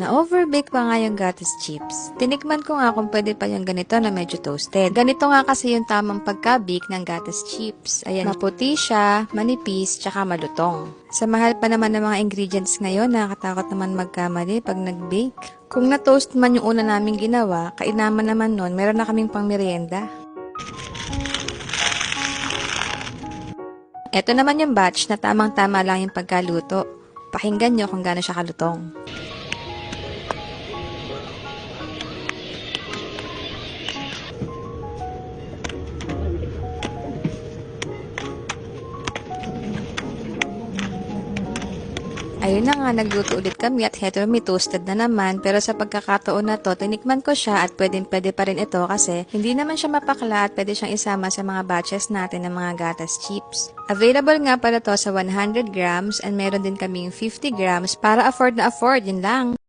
Na-overbake pa nga yung gatas chips. Tinikman ko nga kung pwede pa yung ganito na medyo toasted. Ganito nga kasi yung tamang pagka-bake ng gatas chips. Ayan, maputi siya, manipis, tsaka malutong. Sa mahal pa naman ng mga ingredients ngayon, nakakatakot naman magkamali pag nag-bake. Kung na-toast man yung una naming ginawa, kainaman naman nun, meron na kaming pang merienda. Ito naman yung batch na tamang-tama lang yung pagkaluto. Pakinggan nyo kung gaano siya kalutong. Ayun na nga, nagluto ulit kami at heto may toasted na naman. Pero sa pagkakataon na to, tinikman ko siya at pwede pa rin ito kasi hindi naman siya mapakla at pwede siyang isama sa mga batches natin ng mga gatas chips. Available nga pala to sa 100 grams and meron din kaming 50 grams para afford na afford, yun lang.